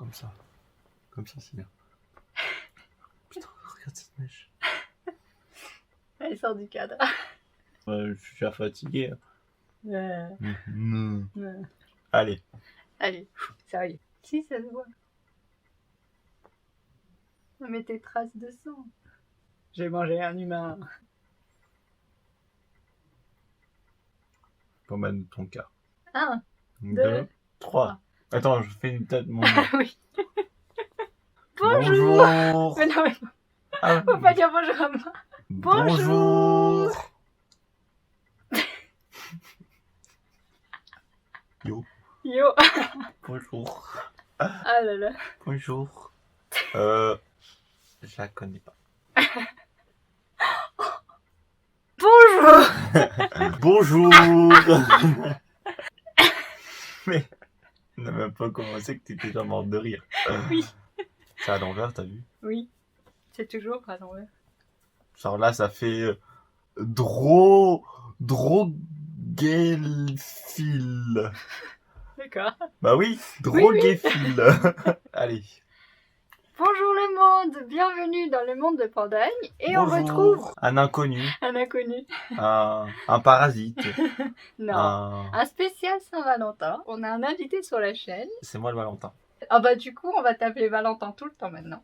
comme ça. Comme ça, c'est bien. Putain, regarde cette mèche. Elle sort du cadre. Je suis déjà fatigué. Euh, Mmh. euh. Allez. Allez, sérieux. Si, ça se voit. Mais tes traces de sang. J'ai mangé un humain. Pour mettre ton cas. 1, 2, 2, 3. Attends, je fais une tête. Mon... oui. Bonjour. Mais non, mais Ah, faut pas dire bonjour à moi. bonjour. Yo. Yo. Bonjour. Ah là là. Bonjour. Je la connais pas. Bonjour. Bonjour. Mais on n'a même pas commencé que t'étais déjà morte de rire. Oui. C'est à l'envers, t'as vu? Oui. C'est toujours à l'envers. Genre là, ça fait droguéphile. D'accord. Bah oui, Oui. droguéphile. Allez. Bonjour le monde. Bienvenue dans le monde de Pandagne. Et Bonjour. on retrouve Un inconnu, un inconnu. un parasite. Non. Un spécial Saint-Valentin. On a un invité sur la chaîne. C'est moi le Valentin. Ah bah du coup, on va t'appeler Valentin tout le temps maintenant.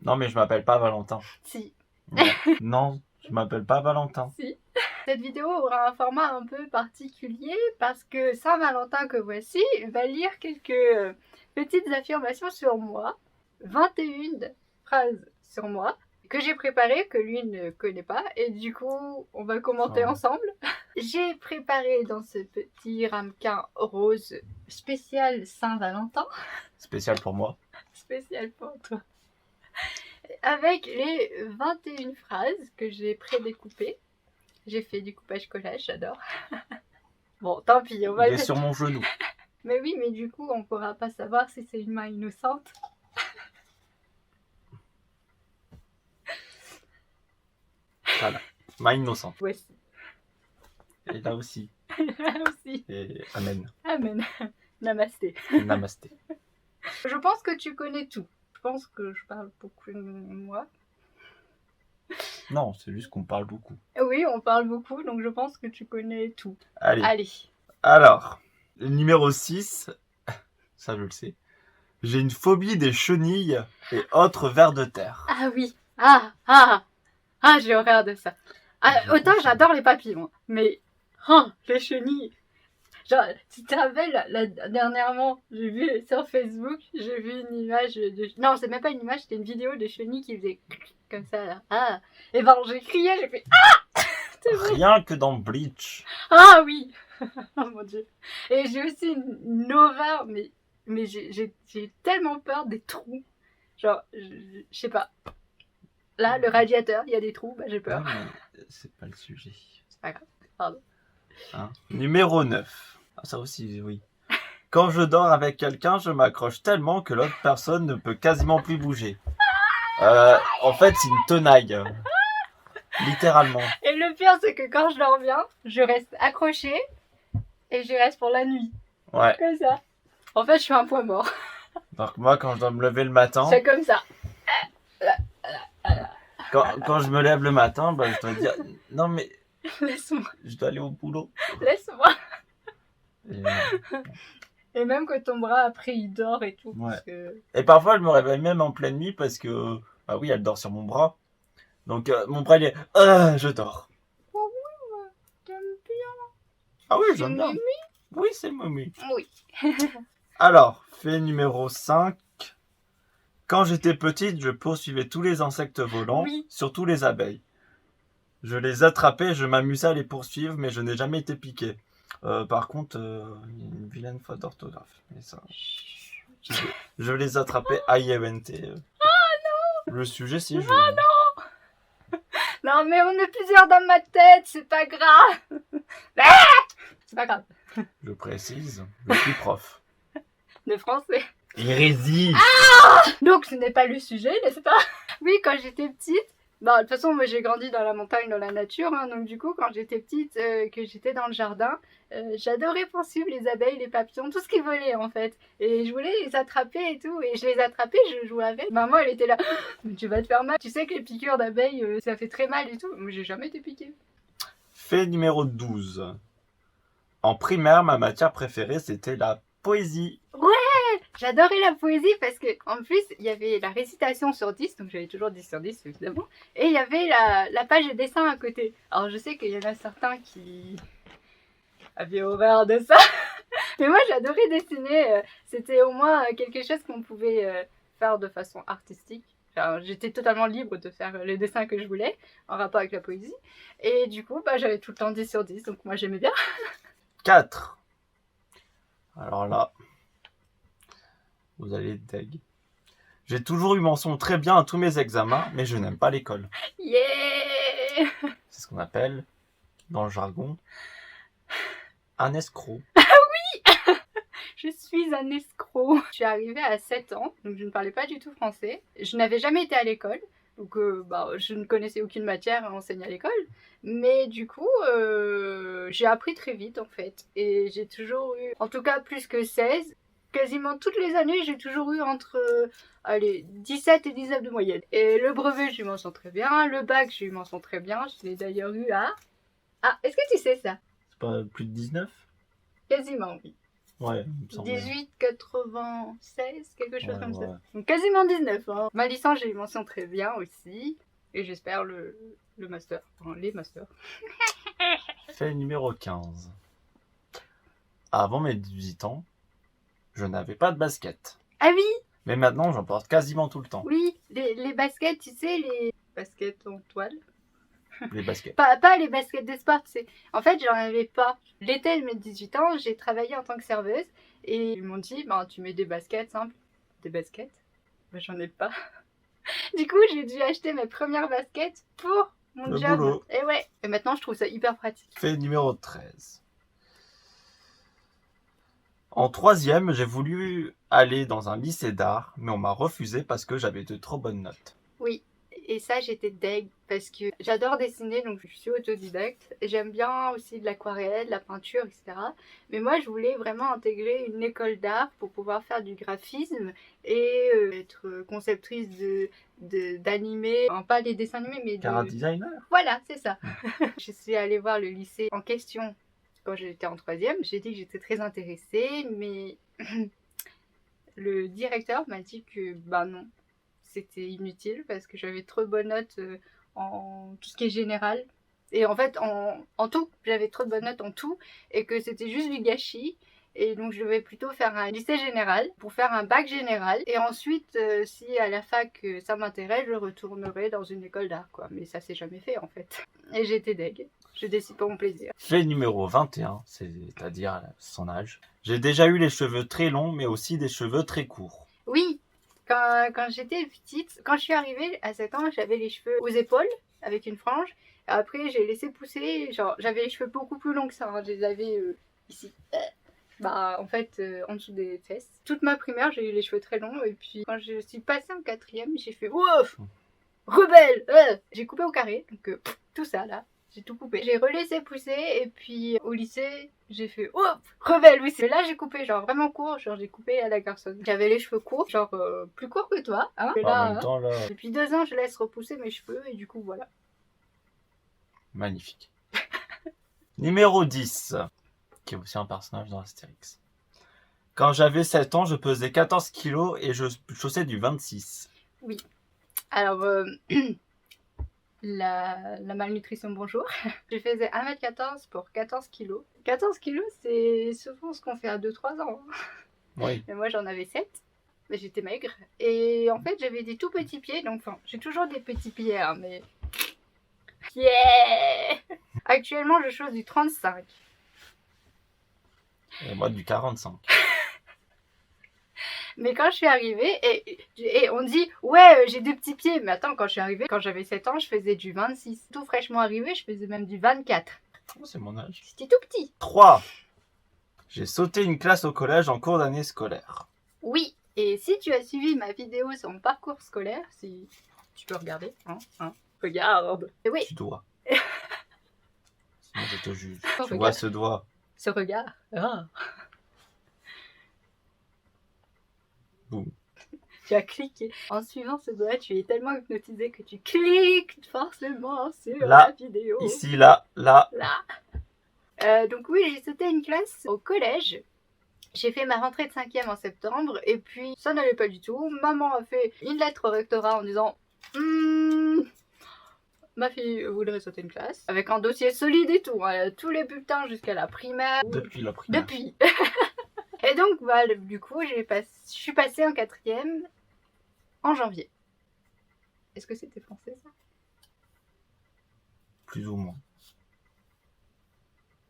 Non, mais je m'appelle pas Valentin. Si. Non, non, je m'appelle pas Valentin. Si. Cette vidéo aura un format un peu particulier parce que Saint-Valentin que voici va lire quelques petites affirmations sur moi, 21 phrases sur moi que j'ai préparées, que lui ne connaît pas, et du coup on va commenter ensemble. J'ai préparé dans ce petit ramequin rose spécial Saint-Valentin. Spécial pour moi. Spécial pour toi. Avec les 21 phrases que j'ai prédécoupées. J'ai fait du coupage-collage, j'adore. Bon, tant pis, on va Il est sur mon genou. Mais oui, mais du coup, on pourra pas savoir si c'est une main innocente. Voilà, main innocente. Voici. Et là aussi. Là aussi. Et amen. Amen. Namasté. Namasté. Je pense que tu connais tout. Je pense que je parle beaucoup de moi. Non, c'est juste qu'on parle beaucoup. Oui, on parle beaucoup, donc je pense que tu connais tout. Allez. Alors, numéro 6, ça je le sais. J'ai une phobie des chenilles et autres vers de terre. Ah oui. J'ai horreur de ça. Autant j'adore les papillons, mais les chenilles. Genre, tu te rappelles, dernièrement, j'ai vu sur Facebook, j'ai vu une image de... Non, c'est même pas une image, c'était une vidéo de chenilles qui faisait comme ça, là. Et ben, j'ai crié, j'ai fait Rien que dans Bleach. Ah oui. Oh mon dieu. Et j'ai aussi une horreur, mais j'ai tellement peur des trous. Genre, je sais pas. Là, le radiateur, il y a des trous, bah j'ai peur. Ouais, mais c'est pas le sujet. C'est pas grave, pardon. Hein. Numéro 9. Ah, ça aussi, oui. Quand je dors avec quelqu'un, je m'accroche tellement que l'autre personne ne peut quasiment plus bouger. En fait, c'est une tenaille. Littéralement. Et le pire, c'est que quand je dors bien, je reste accrochée et je reste pour la nuit. Ouais. Comme ça. En fait, je suis un point mort. Donc moi, quand je dois me lever le matin... C'est comme ça. Quand je me lève le matin, bah, je dois dire... Non mais... Laisse-moi. Je dois aller au boulot. Laisse-moi. Et, Et même que ton bras, après, il dort et tout. Ouais. Parce que... et parfois, je me réveille même en pleine nuit parce que... Bah oui, elle dort sur mon bras. Donc mon bras, il est... je dors. Oh oui, moi, t'aimes bien. Ah oui, C'est j'aime bien. Mimi. Oui, c'est Mimi. Oui. Alors, fait numéro 5. Quand j'étais petite, je poursuivais tous les insectes volants, Oui. surtout les abeilles. Je les attrapais, je m'amusais à les poursuivre, mais je n'ai jamais été piqué. Par contre, il y a une vilaine faute d'orthographe. Mais ça, je les attrapais I-E-N-T. Oh non. Le sujet, c'est je. Oh non. Non, mais on est plusieurs dans ma tête, c'est pas grave. C'est pas grave. Je précise, je suis prof. De français. Hérésie. Donc ce n'est pas le sujet, n'est-ce pas? Oui, quand j'étais petite, Bah, de toute façon, moi j'ai grandi dans la montagne, dans la nature, hein, donc du coup, quand j'étais petite, que j'étais dans le jardin, j'adorais poursuivre les abeilles, les papillons, tout ce qui volait en fait. Et je voulais les attraper et tout, et je les attrapais, je jouais avec. Maman, elle était là, mais tu vas te faire mal. Tu sais que les piqûres d'abeilles, ça fait très mal et tout. Moi, j'ai jamais été piquée. Fait numéro 12. En primaire, ma matière préférée, c'était la poésie. J'adorais la poésie parce que en plus il y avait la récitation sur 10, donc j'avais toujours 10 sur 10 évidemment, et il y avait la page de dessin à côté. Alors je sais qu'il y en a certains qui avaient horreur de ça, mais moi j'adorais dessiner, c'était au moins quelque chose qu'on pouvait faire de façon artistique. Enfin, j'étais totalement libre de faire les dessins que je voulais en rapport avec la poésie, et du coup bah, j'avais tout le temps 10 sur 10, donc moi j'aimais bien. 4. Alors là, vous allez être deg. J'ai toujours eu mention très bien à tous mes examens, mais je n'aime pas l'école. Yeah! C'est ce qu'on appelle, dans le jargon, un escroc. Je suis un escroc. Je suis arrivée à 7 ans, donc je ne parlais pas du tout français. Je n'avais jamais été à l'école, donc je ne connaissais aucune matière à enseigner à l'école. Mais du coup, j'ai appris très vite en fait. Et j'ai toujours eu, en tout cas plus que 16, quasiment toutes les années, j'ai toujours eu entre 17 et 19 de moyenne. Et le brevet, j'ai eu mention très bien. Le bac, j'ai eu mention très bien. Je l'ai d'ailleurs eu à... Ah, est-ce que tu sais ça? C'est pas plus de 19? Quasiment, oui. Ouais, il me semble. 18, 96, quelque chose Ouais, comme ouais. ça. Donc quasiment 19. Hein. Ma licence, j'ai eu mention très bien aussi. Et j'espère le master. Enfin, les masters. Fait numéro 15. Avant mes 18 ans, je n'avais pas de basket. Ah oui, Mais maintenant, j'en porte quasiment tout le temps. oui, les baskets, tu sais, les baskets en toile. Les baskets. Pas les baskets de sport, tu sais. En fait, j'en avais pas. L'été de mes 18 ans, j'ai travaillé en tant que serveuse. Et ils m'ont dit, bah, tu mets des baskets simples. Des baskets? Bah, j'en ai pas. Du coup, j'ai dû acheter mes premières baskets pour mon Le job. boulot. Et ouais. Et maintenant, je trouve ça hyper pratique. Fait numéro 13. En 3e, j'ai voulu aller dans un lycée d'art, mais on m'a refusé parce que j'avais de trop bonnes notes. Oui. Et ça, j'étais deg parce que j'adore dessiner, donc je suis autodidacte. J'aime bien aussi de l'aquarelle, de la peinture, etc. Mais moi, je voulais vraiment intégrer une école d'art pour pouvoir faire du graphisme et être conceptrice d'animés. Enfin, pas des dessins animés, mais Cara de... designer. Voilà, c'est ça. Je suis allée voir le lycée en question quand j'étais en 3e. J'ai dit que j'étais très intéressée, mais le directeur m'a dit que bah non, c'était inutile parce que j'avais trop de bonnes notes en tout ce qui est général. Et en fait, en tout, j'avais trop de bonnes notes en tout et que c'était juste du gâchis. Et donc, je devais plutôt faire un lycée général pour faire un bac général. Et ensuite, si à la fac ça m'intéresse, je retournerai dans une école d'art, quoi. Mais ça s'est jamais fait en fait. Et j'étais deg. Je dessine pour mon plaisir. Fait numéro 21, c'est-à-dire son âge. J'ai déjà eu les cheveux très longs, mais aussi des cheveux très courts. Oui, quand j'étais petite, quand je suis arrivée à 7 ans, j'avais les cheveux aux épaules avec une frange. Après, j'ai laissé pousser, genre j'avais les cheveux beaucoup plus longs que ça. Hein. Je les avais ici. Bah, en fait, en dessous des fesses. Toute ma primaire, j'ai eu les cheveux très longs. Et puis, quand je suis passée en 4e, j'ai fait ouf, rebelle. J'ai coupé au carré, donc tout ça là. J'ai tout coupé. J'ai relaissé pousser et puis au lycée, j'ai fait oh rebelle, oui. Là, j'ai coupé genre vraiment court, genre j'ai coupé à la garçonne. J'avais les cheveux courts, genre plus courts que toi. Hein. Et En là, même temps, là, depuis 2 ans, je laisse repousser mes cheveux et du coup, voilà. magnifique. Numéro 10, qui est aussi un personnage dans Astérix. Quand j'avais 7 ans, je pesais 14 kilos et je chaussais du 26. Oui. Alors, la malnutrition, bonjour. Je faisais 1m14 pour 14 kilos. 14 kilos, c'est souvent ce qu'on fait à 2-3 ans. Oui. Mais moi, j'en avais 7. Mais j'étais maigre. Et en fait, j'avais des tout petits pieds. Donc, enfin, j'ai toujours des petits pieds, hein, mais... Yeah! Actuellement, je chausse du 35. Et moi, du 45. Mais quand je suis arrivée, et on dit, ouais, j'ai des petits pieds. Mais attends, quand je suis arrivée, quand j'avais 7 ans, je faisais du 26. Tout fraîchement arrivé, je faisais même du 24. Oh, c'est mon âge. C'était tout petit. 3. J'ai sauté une classe au collège en cours d'année scolaire. Oui, et si tu as suivi ma vidéo sur mon parcours scolaire, si tu peux regarder, Regarde. Et oui, Tu dois. Sinon je te juge. Oh, Tu regarde. vois ce doigt. ce regard. Ah. Boum. Tu as cliqué. En suivant ce doigt, tu es tellement hypnotisé que tu cliques forcément sur Là, la vidéo. Ici, là, là. Là. Donc oui, j'ai sauté une classe au collège. J'ai fait ma rentrée de 5e en septembre et puis ça n'allait pas du tout. Maman a fait une lettre au rectorat en disant ma fille voudrait sauter une classe. Avec un dossier solide et tout. Hein, tous les bulletins jusqu'à la primaire. Depuis la primaire. Depuis. Et donc, bah, du coup, je suis passée en 4e en janvier. Est-ce que c'était français ça? Plus ou moins.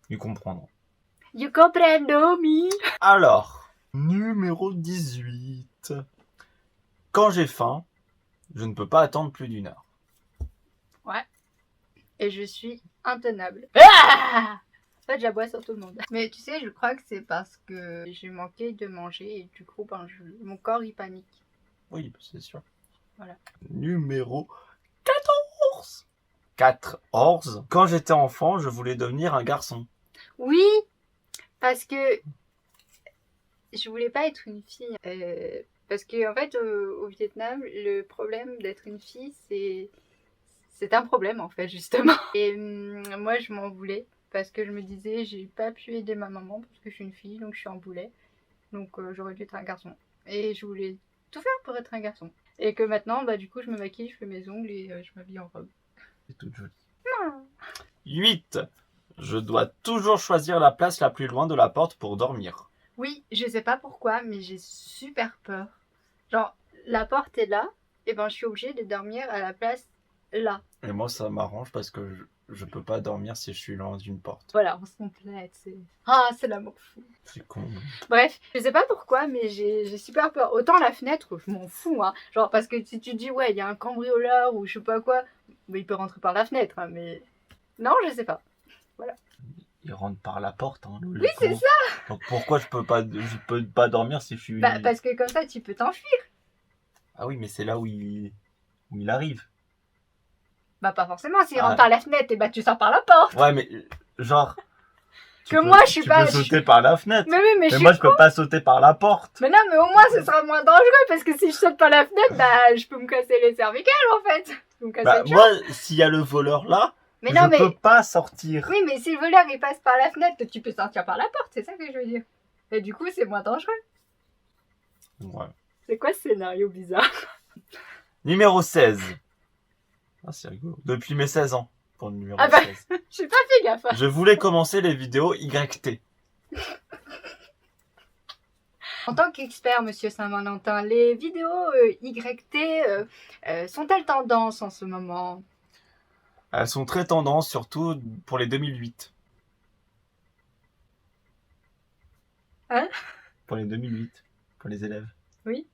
Ils comprendront. You comprendo me? Alors, numéro 18. Quand j'ai faim, je ne peux pas attendre plus d'1 heure. Ouais. Et je suis intenable. Ah! En fait, j'aboie sur tout le monde. Mais tu sais, je crois que c'est parce que j'ai manqué de manger et du coup, ben, mon corps il panique. Oui, c'est sûr. Voilà. Numéro 14. 14. Quand j'étais enfant, je voulais devenir un garçon. Oui, parce que je voulais pas être une fille. Parce que en fait, au Vietnam, le problème d'être une fille, c'est un problème en fait justement. Et moi, je m'en voulais parce que je me disais, j'ai pas pu aider ma maman parce que je suis une fille, donc je suis en boulet. Donc j'aurais dû être un garçon. Et je voulais tout faire pour être un garçon. Et que maintenant, bah du coup, je me maquille, je fais mes ongles et je m'habille en robe. C'est toute jolie. Non. 8. Je dois toujours choisir la place la plus loin de la porte pour dormir. Oui, je sais pas pourquoi, mais j'ai super peur. Genre, la porte est là, et ben je suis obligée de dormir à la place là. Et moi, ça m'arrange parce que je peux pas dormir si je suis loin d'une porte. Voilà, on se complète, c'est... Ah, c'est l'amour fou. C'est con. Bref, je sais pas pourquoi, mais j'ai super peur. Autant la fenêtre, je m'en fous, hein. Genre, parce que si tu dis, ouais, il y a un cambrioleur ou je sais pas quoi, mais il peut rentrer par la fenêtre, hein, mais... Non, je sais pas. Il rentre par la porte. Hein, Oui, c'est ça. Donc pourquoi je peux pas dormir si je suis... Bah, parce que comme ça, tu peux t'enfuir. Ah oui, mais c'est là où il arrive. Bah, pas forcément. S'il Ah. rentre par la fenêtre, et bah, tu sors par la porte. Ouais, mais genre... Que moi, je suis pas... Tu peux sauter par la fenêtre. Mais oui, mais je Mais suis... moi, je peux pas sauter par la porte. Mais non, mais au moins, ce sera moins dangereux, parce que si je saute par la fenêtre, bah, je peux me casser les cervicales, en fait. Je peux me casser Bah, une jambe. moi, s'il y a le voleur là, Mais non, mais... je peux pas sortir. Oui, mais si le voleur, il passe par la fenêtre, tu peux sortir par la porte, c'est ça que je veux dire. Et du coup, c'est moins dangereux. Ouais. C'est quoi ce scénario bizarre? Numéro 16. Ah, c'est rigolo. Depuis mes 16 ans, pour le numéro Ah bah. 16. J'ai pas fait gaffe. Je voulais commencer les vidéos YT. En tant qu'expert, monsieur Saint-Valentin, les vidéos YT sont-elles tendance en ce moment? Elles sont très tendances, surtout pour les 2008. Hein? Pour les 2008. Pour les élèves. Oui.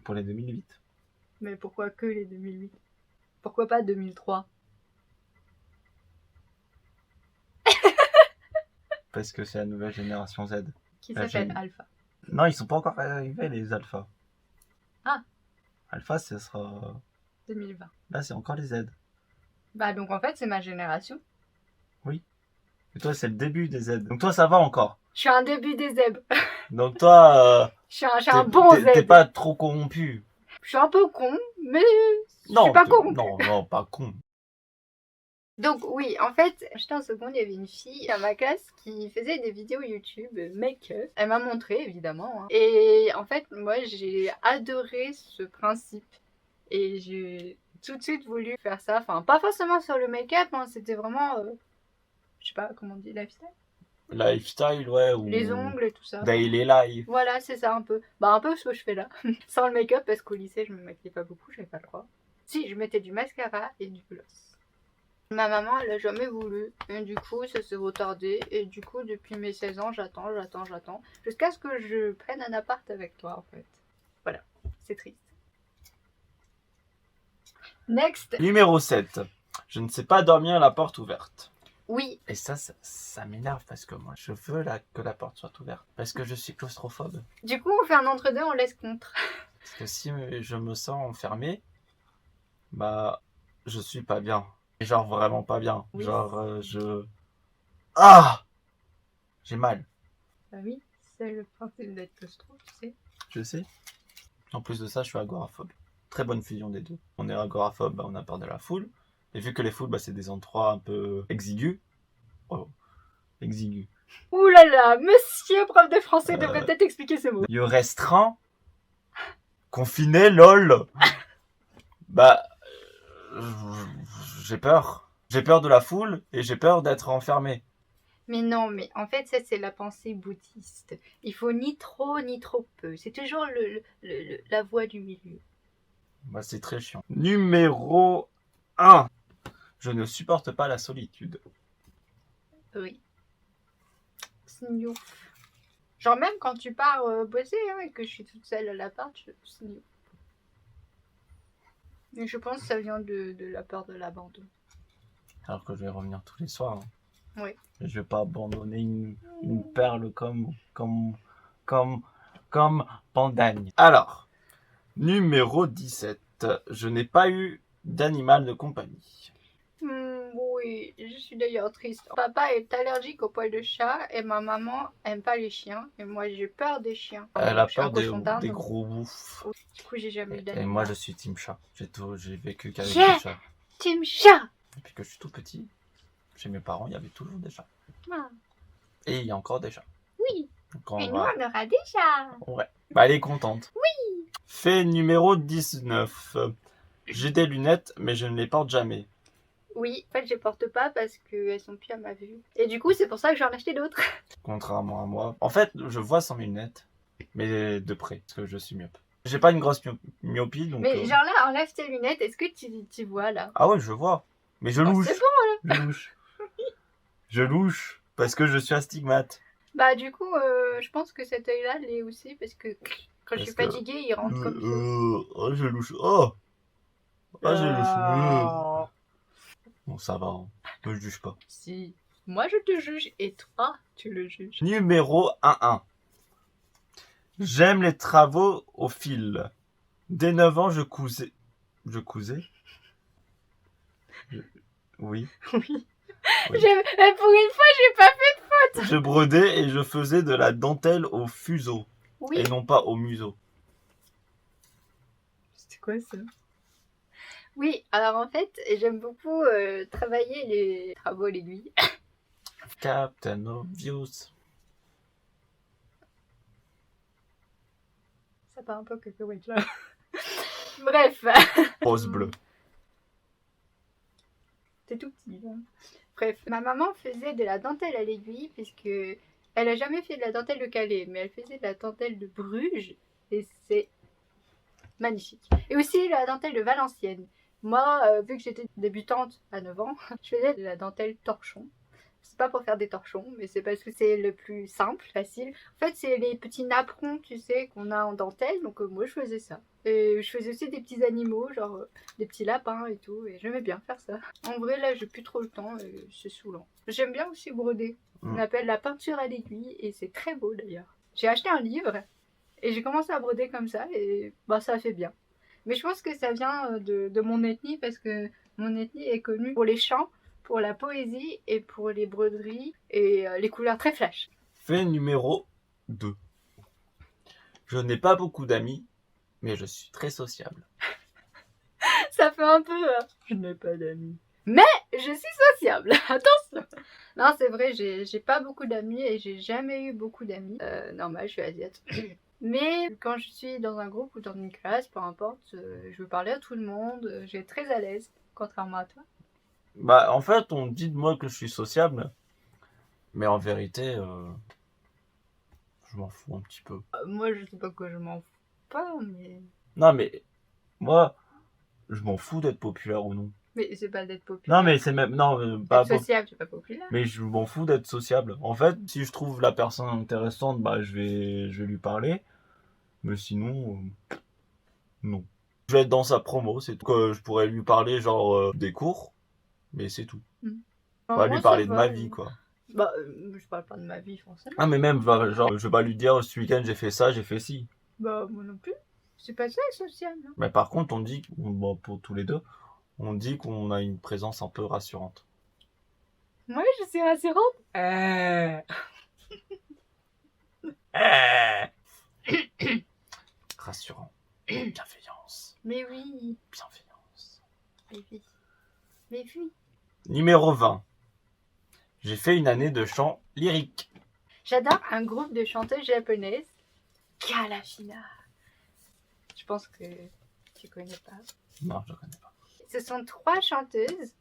Pour les 2008. Mais pourquoi que les 2008? Pourquoi pas 2003? Parce que c'est la nouvelle génération Z. Qui La s'appelle jeune. Alpha. Non, ils sont pas encore arrivés, les alphas. Ah. Alpha, ce sera... 2020. Là, c'est encore les Z. Bah donc en fait, c'est ma génération. Et toi, c'est le début des Z. Donc toi, ça va encore. Je suis un début des zèbres. Donc toi, Je suis un bon Z. t'es pas trop corrompu. Je suis un peu con, mais Non, je suis pas corrompu. non, pas con. Donc oui, en fait, j'étais en seconde, il y avait une fille dans ma classe qui faisait des vidéos YouTube make-up. Elle m'a montré, évidemment. Hein. Et en fait, moi, j'ai adoré ce principe. Et j'ai tout de suite voulu faire ça. Enfin, pas forcément sur le make-up, hein, c'était vraiment... je sais pas comment on dit, lifestyle. Lifestyle, ouais, ou... Les ongles et tout ça. Daily life. Voilà, c'est ça un peu. Bah un peu ce que je fais là. Sans le make-up, parce qu'au lycée, je me maquillais pas beaucoup, j'avais pas le droit. Si, je mettais du mascara et du gloss. Ma maman, elle a jamais voulu. Et du coup, ça s'est retardé. Et du coup, depuis mes 16 ans, j'attends. Jusqu'à ce que je prenne un appart avec toi, en fait. Voilà, c'est triste. Next. Numéro 7. Je ne sais pas dormir la porte ouverte. Oui, Et ça m'énerve parce que moi, je veux que la porte soit ouverte. Parce que je suis claustrophobe. du coup, on fait un entre-deux, on laisse contre. Parce que si je me sens enfermé, bah, je suis pas bien. Et genre vraiment pas bien. Oui. Genre Ah! J'ai mal. Bah oui, c'est le principe d'être claustro, tu sais. Je sais. En plus de ça, je suis agoraphobe. Très bonne fusion des deux. On est agoraphobe, on a peur de la foule. Et vu que les foules, c'est des endroits un peu exigus. Oh, exigus. Ouh là là, monsieur prof de français devrait peut-être expliquer ce mot. Lieu restreint. Confiné, lol. Bah, j'ai peur. J'ai peur de la foule et j'ai peur d'être enfermé. Mais non, mais en fait, ça, c'est la pensée bouddhiste. Il faut ni trop peu. C'est toujours la voie du milieu. Bah, c'est très chiant. Numéro 1. Je ne supporte pas la solitude. Oui. Snoof. Genre même quand tu pars bosser et que je suis toute seule à l'appart, je snoof. Mais je pense que ça vient de la peur de l'abandon. Alors que je vais revenir tous les soirs. Oui. Et je vais pas abandonner une perle comme Pandagne. Alors, numéro 17. Je n'ai pas eu d'animal de compagnie. Oui, je suis d'ailleurs triste. Papa est allergique aux poils de chat et ma maman aime pas les chiens. Et moi j'ai peur des chiens. Elle a Je suis un peur des cochon d'Inde. gros bouffes. Du coup j'ai jamais eu Et d'animal. moi je suis team chat. J'ai vécu qu'avec Yeah. des chats. Team chat. Depuis que je suis tout petit, chez mes parents, il y avait toujours des chats. Ah. Et il y a encore des chats. Oui. Donc on Et nous va... on aura des chats. Ouais. Bah, elle est contente. Oui. Fait numéro 19. J'ai des lunettes, mais je ne les porte jamais. Oui, en fait je les porte pas parce qu'elles sont plus à ma vue. Et du coup c'est pour ça que j'en ai acheté d'autres. Contrairement à moi. En fait, je vois sans mes lunettes, mais de près, parce que je suis myope. J'ai pas une grosse myopie, donc... Mais genre là, enlève tes lunettes, est-ce que tu vois là? Ah ouais, je vois. Mais je Oh, louche. c'est bon. Je louche. Je louche, parce que je suis astigmate. Bah du coup, je pense que cet œil-là l'est aussi parce que quand je suis fatiguée, il rentre comme ça. Oh, je louche. Oh, ah, je louche. Oh. Bon, ça va, hein. Ne juge pas. Si, moi je te juge et toi tu le juges. Numéro 11. J'aime les travaux au fil. Dès 9 ans, je cousais. Je cousais? Oui. Oui. Oui. Pour une fois, j'ai pas fait. Je brodais et je faisais de la dentelle au fuseau. Oui. Et non pas au museau. C'était quoi ça? Oui, alors en fait, j'aime beaucoup travailler les travaux à l'aiguille. Captain Obvious. Ça part un peu cacahuète là. Bref. Rose bleue. C'est tout petit. Hein. Bref, ma maman faisait de la dentelle à l'aiguille puisque elle a jamais fait de la dentelle de Calais, mais elle faisait de la dentelle de Bruges et c'est magnifique. Et aussi la dentelle de Valenciennes. Moi, vu que j'étais débutante à 9 ans, je faisais de la dentelle torchon. C'est pas pour faire des torchons, mais c'est parce que c'est le plus simple, facile. En fait, c'est les petits napperons, tu sais, qu'on a en dentelle. Donc moi, je faisais ça. Et je faisais aussi des petits animaux, genre des petits lapins et tout. Et j'aimais bien faire ça. En vrai, là, j'ai plus trop le temps et c'est saoulant. J'aime bien aussi broder. On appelle la peinture à l'aiguille et c'est très beau d'ailleurs. J'ai acheté un livre et j'ai commencé à broder comme ça et bah ça fait bien. Mais je pense que ça vient de mon ethnie parce que mon ethnie est connue pour les chants, pour la poésie et pour les broderies et les couleurs très flash. Fait numéro 2. Je n'ai pas beaucoup d'amis, mais je suis très sociable. Ça fait un peu... je n'ai pas d'amis. Mais je suis sociable, attention. Non, c'est vrai, j'ai pas beaucoup d'amis et j'ai jamais eu beaucoup d'amis. Normal, je suis asiatique. Mais quand je suis dans un groupe ou dans une classe, peu importe, je veux parler à tout le monde, je vais être très à l'aise, contrairement à toi. Bah, en fait, on dit de moi que je suis sociable, mais en vérité, je m'en fous un petit peu. Moi, je sais pas que je m'en fous pas, mais... Non, mais moi, je m'en fous d'être populaire ou non. Mais c'est pas d'être populaire. Non, mais c'est même... Non, pas être sociable, c'est pas populaire. Mais je m'en fous d'être sociable. En fait, si je trouve la personne intéressante, bah, je vais lui parler. Mais sinon, non. Je vais être dans sa promo, c'est tout. Que je pourrais lui parler, genre, des cours, mais c'est tout. On va lui parler de ma vie, quoi. Bah, je parle pas de ma vie, forcément. Ah, mais même, genre, je vais pas lui dire, ce week-end, j'ai fait ça, j'ai fait ci. Bah, moi non plus. C'est pas ça, social. Hein. Mais par contre, on dit, bon, pour tous les deux, On dit qu'on a une présence un peu rassurante. Moi, je suis rassurante. Rassurant. Bienveillance. Mais oui. Bienveillance. Mais oui. Mais oui. Numéro 20. J'ai fait une année de chant lyrique. J'adore un groupe de chanteuses japonaises. Kalafina. Je pense que tu connais pas. Non, je ne connais pas. Ce sont 3 chanteuses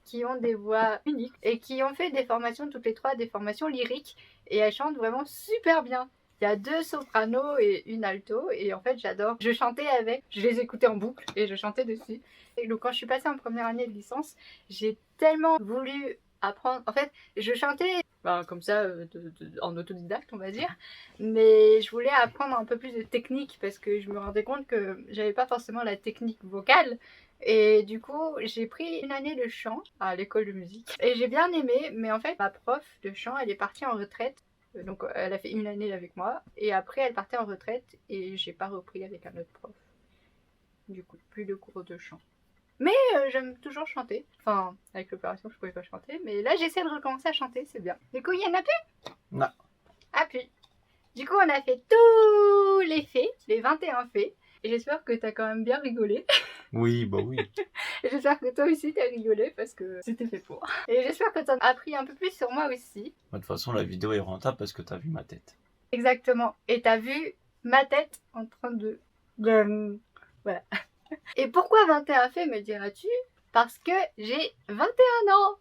qui ont des voix uniques et qui ont fait des formations, toutes les 3, des formations lyriques. Et elles chantent vraiment super bien. Il y a 2 sopranos et une alto. Et en fait, j'adore. Je chantais avec. Je les écoutais en boucle et je chantais dessus. Et donc, quand je suis passée en première année de licence, j'ai tellement voulu apprendre. En fait, je chantais comme ça, en autodidacte, on va dire. Mais je voulais apprendre un peu plus de technique parce que je me rendais compte que j'avais pas forcément la technique vocale. Et du coup, j'ai pris une année de chant à l'école de musique. Et j'ai bien aimé, mais en fait, ma prof de chant, elle est partie en retraite. Donc, elle a fait une année avec moi. Et après, elle partait en retraite et j'ai pas repris avec un autre prof. Du coup, plus de cours de chant. Mais j'aime toujours chanter. Enfin, avec l'opération, je pouvais pas chanter. Mais là, j'essaie de recommencer à chanter, c'est bien. Du coup, il y en a plus? Non. Ah, plus. Du coup, on a fait tous les faits, les 21 faits. Et j'espère que t'as quand même bien rigolé. Oui, bah oui. Et j'espère que toi aussi t'as rigolé parce que c'était fait pour. Et j'espère que t'en as appris un peu plus sur moi aussi. De toute façon, la vidéo est rentable parce que t'as vu ma tête. Exactement. Et t'as vu ma tête en train de... Voilà. Et pourquoi 21 faits, me diras-tu? Parce que j'ai 21 ans.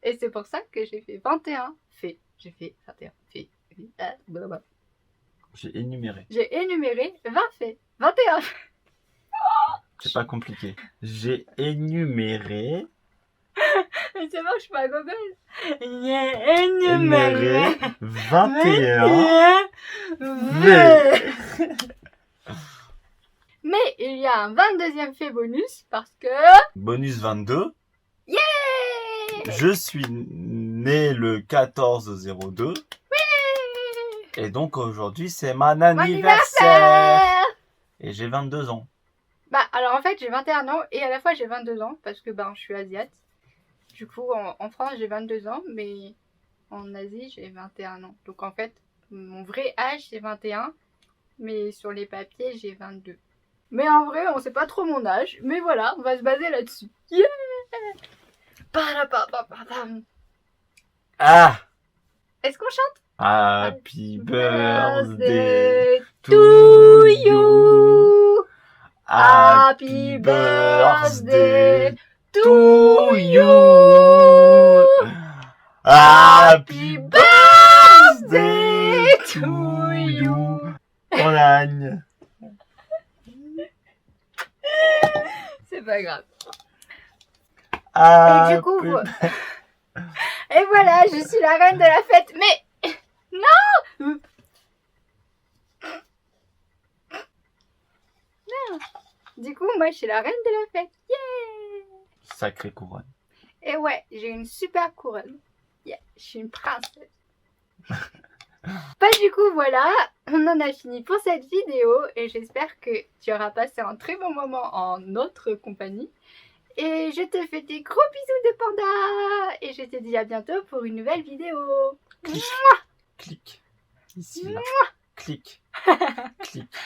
Et c'est pour ça que j'ai fait 21 faits. J'ai fait 21 faits. Blablabla. J'ai énuméré. J'ai énuméré 20 faits. 21 faits. C'est pas compliqué. J'ai énuméré. Mais c'est bon, je suis pas gobeuse. Énuméré 21 faits. Mais il y a un 22e fait bonus parce que... Bonus 22. Yeah! Je suis né le 14/02. Et donc aujourd'hui, c'est mon anniversaire. Et j'ai 22 ans. Bah, alors en fait, j'ai 21 ans et à la fois j'ai 22 ans parce que je suis asiate. Du coup, en France, j'ai 22 ans, mais en Asie, j'ai 21 ans. Donc en fait, mon vrai âge, c'est 21, mais sur les papiers, j'ai 22. Mais en vrai, on sait pas trop mon âge, mais voilà, on va se baser là-dessus. Yeah! Ah! Est-ce qu'on chante? Happy birthday to to you. you. Happy birthday to you. Happy birthday to you. On gagne. C'est pas grave. Happy... Et du coup, et voilà, je suis la reine de la fête. Mais non. Du coup, moi, je suis la reine de la fête. Yeah! Sacrée couronne. Et ouais, j'ai une super couronne. Yeah, je suis une princesse. Du coup, voilà, on en a fini pour cette vidéo et j'espère que tu auras passé un très bon moment en notre compagnie. Et je te fais des gros bisous de panda et je te dis à bientôt pour une nouvelle vidéo. Clique. Clique. Ici, là. Clique. Clique.